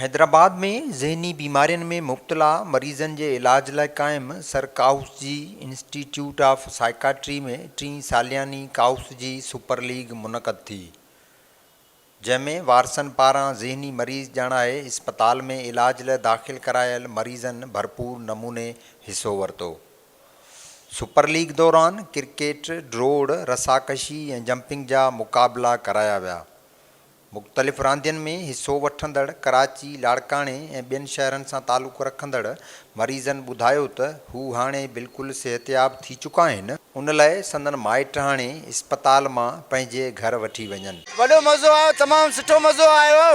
हैदराबाद में ज़हनी बीमारियुनि में मुब्तला मरीज़नि जे इलाज लाइ क़ाइमु सर काउसजी इंस्टीट्यूट ऑफ साइकाट्री में 3 सालियानी काउसजी सुपर लीग मुनक़द थी, जंहिंमें वारसनि पारां ज़हनी मरीज़ ॼाणाए इस्पताल में इलाज लाइ दाख़िल करायल मरीज़नि भरपूर नमूने हिसो वरितो। सुपर लीग दौरान क्रिकेट, ड्रोड़, रसाकशी ऐं जंपिंग जा मुक़ाबला कराया विया। मुख़्तलिफ़ रांदियुनि में हिसो वठंदड़ कराची, लाड़काणे ऐं ॿियनि शहरनि सां तालुक़ु रखंदड़ मरीज़नि ॿुधायो त हू हाणे बिल्कुलु सिहतयाब थी चुका आहिनि। उन लाइ संदन माइट हाणे इस्पताल मां पंहिंजे घर वठी वञनि। वॾो मज़ो आयो, तमामु सुठो मज़ो आयो।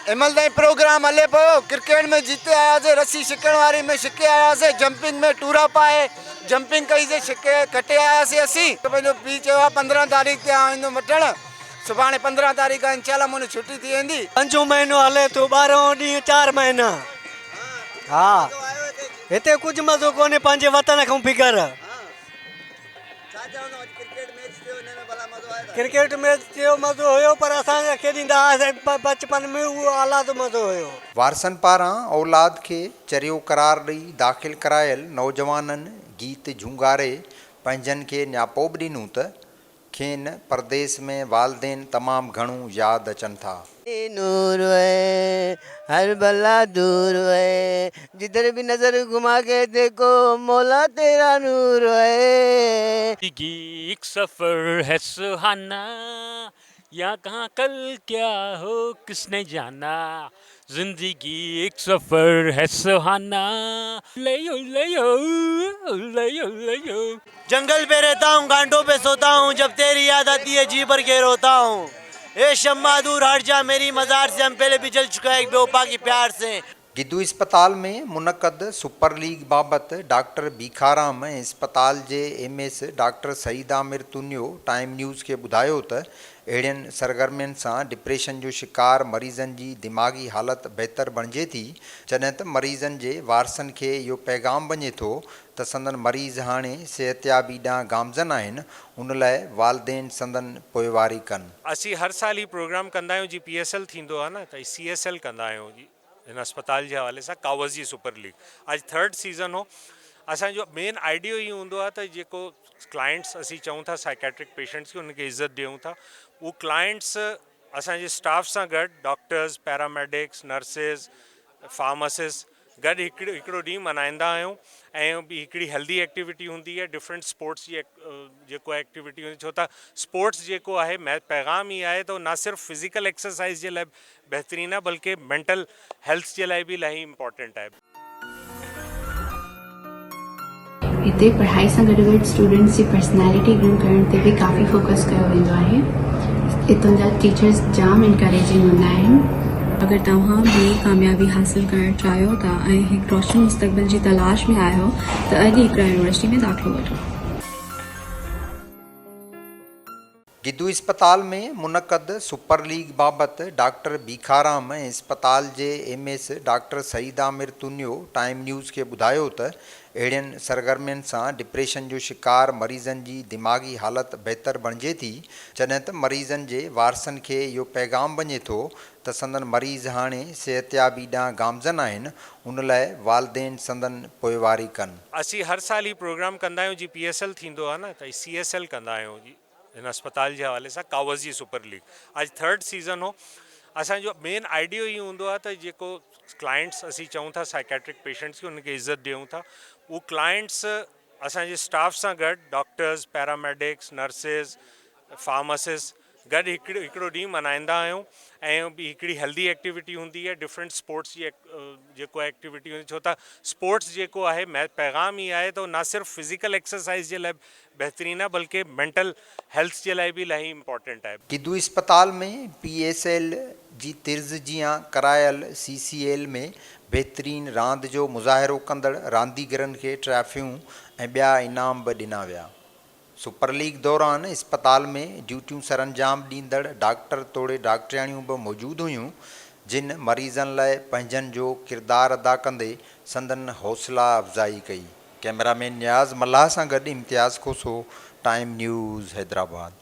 हिमल ताईं प्रोग्राम हले पियो। क्रिकेट में जीते आयासीं, रस्सी छिकण वारी में छिके आयासीं, जंपिंग में टूरा पाए जंपिंग कईसीं, छिके कटे आयासीं। असीं पंहिंजो पीउ चयो आहे 15 तारीख़ ते आऊं ईंदुमि वठणु। सुभाणे 15 तारीख़ इंशाल्लाह मुंहिंजी छुट्टी थी वेंदी। 5 महीनो हले थो, 12 ॾींहुं 4 महीना। हा, हिते कुझु मज़ो कोन्हे, पंहिंजे वतन खां फिकर। क्रिकेट मैच थियो मज़ो हुयो, पर असांखे खेॾींदा हुआसीं बचपन में, उहो आला मज़ो हुयो। वारसनि पारां औलाद खे चरियो करार ॾेई दाख़िल करायल नौजवाननि गीत झूंगारे पंहिंजनि खे न्यापो बि ॾिनो त खेनि परदेस में वालदेन तमामु घणो यादि अचनि था। नूर है हर बला दूर है, जिधर भी नजर घुमा के देखो मौला तेरा नूर है। जिंदगी एक सफर है सुहाना, या कहाँ कल क्या हो किसने जाना। जिंदगी एक सफर है सुहाना, लयो लयो लयो लयो। जंगल पे रहता हूँ, गांडों पे सोता हूँ, जब तेरी याद आती है जी भर के रोता हूँ। ए शम्मा दूर हट जा मेरी मज़ार से, हम पहले भी जल चुका है एक बेवफा की प्यार से। गिद्दू इस्पताल में मुनक़द सुपर लीग बाबति डॉक्टर बीखाराम ऐं इस्पताल जे MS doctor Saeed Aamir Tunio Time News खे ॿुधायो त अहिड़ियुनि सरगर्मियुनि सां डिप्रेशन जो शिकार मरीज़नि जी दिमाग़ी हालत बहितर बणिजे थी, जॾहिं त मरीज़नि जे वारसनि खे इहो पैगाम वञे थो त संदन मरीज़ हाणे सिहतयाबी ॾांहुं गामज़न आहिनि। उन लाइ वालदेन संदन पोइवारी कनि। असीं हर साल ही प्रोग्राम कंदा आहियूं, जी PSL थींदो आहे न, त CSL कंदा आहियूं जी हिन अस्पताल जे हवाले सां, कावज़ी सुपर लीग। अॼु 3rd सीज़न हो। असांजो मेन आइडियो ई हूंदो आहे त जेको क्लाइंट्स असीं चऊं था साइकेट्रिक पेशेंट्स खे उनखे इज़त ॾियूं था, उहे क्लाइंट्स असांजे स्टाफ सां गॾु डॉक्टर्स, पैरामेडिक्स, नर्सिस, फार्मासिस्ट गॾु हिकिड़ो ॾींहुं मल्हाईंदा आहियूं। ऐं ॿी हिकिड़ी हेल्दी एक्टिविटी हूंदी आहे, डिफरेंट स्पोर्ट्स जी जेको एक्टिविटी हूंदी, छो त स्पोर्ट्स जेको आहे पैगाम ई आहे त न सिर्फ़ु फिज़िकल एक्सरसाइज जे लाइ बहितरीनु आहे, बल्कि मेंटल हेल्थ जे लाइ बि इलाही इम्पॉर्टेंट आहे। हिते पढ़ाई सां गॾु गॾु स्टूडेंट्स जी पर्सनैलिटी ग्रो करण ते बि काफ़ी फोकस कयो वेंदो आहे। हितां जा टीचर्स जाम इनकरेजिंग हूंदा आहिनि। अगर तव्हां भी कामयाबी हासिल करणु चाहियो था ऐं हिकु रोशन मुस्तक़बिल जी तलाश में आहियो त अॼु हिकिड़ा यूनिवर्सिटी में दाख़िलो वठो। गिद्दू इस्पताल में मुनक़द सुपर लीग बाबति डॉक्टर बीखाराम ऐं इस्पताल जे MS doctor Saeed Aamir Tunio Time News खे ॿुधायो त अहिड़ियुनि सरगर्मियुनि सां डिप्रेशन जो शिकार मरीज़नि जी दिमाग़ी हालत बहितर बणिजे थी, जॾहिं त मरीज़नि जे वारसनि खे इहो पैगाम वञे थो त संदन मरीज़ हाणे सिहतयाबी ॾांहुं गामज़न आहिनि। उन लाइ वालदेन संदन पोइवारी कनि। असीं हर साल ही प्रोग्राम कंदा आहियूं, जी PSL थींदो आहे न, त CSL कंदा आहियूं जी हिन अस्पताल जे हवाले सां, कावज़ी सुपर लीग। अॼु 3rd सीज़न हो। असांजो मेन आइडियो ई हूंदो आहे त जेको क्लाइंट्स असीं चऊं था साइकेट्रिक पेशेंट्स खे उनखे इज़त ॾियूं था, उहे क्लाइंट्स असांजे स्टाफ सां गॾु डॉक्टर्स, पैरामेडिक्स, नर्सिस, फार्मासिस्ट गॾु हिकिड़ो ॾींहुं मल्हाईंदा आहियूं। ऐं ॿी हिकिड़ी हेल्दी एक्टिविटी हूंदी आहे, डिफरेंट स्पोर्ट्स जी जेको एक्टिविटी हूंदी, छो त स्पोर्ट्स जेको आहे पैगाम ई आहे त न सिर्फ़ु फिज़िकल एक्सरसाइज जे लाइ बहितरीनु आहे, बल्कि मेंटल हेल्थ जे लाइ बि इलाही इम्पॉर्टेंट आहे। गिद्दू इस्पताल में PSL जी तिर्ज़ जियां करायल CCL में बहितरीनु रांदि जो मुज़ाहिरो कंदड़ रांदीगरनि खे ट्रॉफियूं ऐं ॿिया इनाम बि ॾिना विया। सुपर लीग दौरान इस्पताल में ड्यूटियूं सरअंजाम ॾींदड़ डॉक्टर तोड़े डॉक्टरियाणियूं बि मौजूदु हुयूं, जिन मरीज़नि लाइ पंहिंजनि जो किरदारु अदा कंदे संदन हौसला अफ़ज़ाई कई। कैमरामैन नियाज़ मल्लाह सां गॾु इम्तियाज़ खोसो, टाइम न्यूज़, हैदराबाद।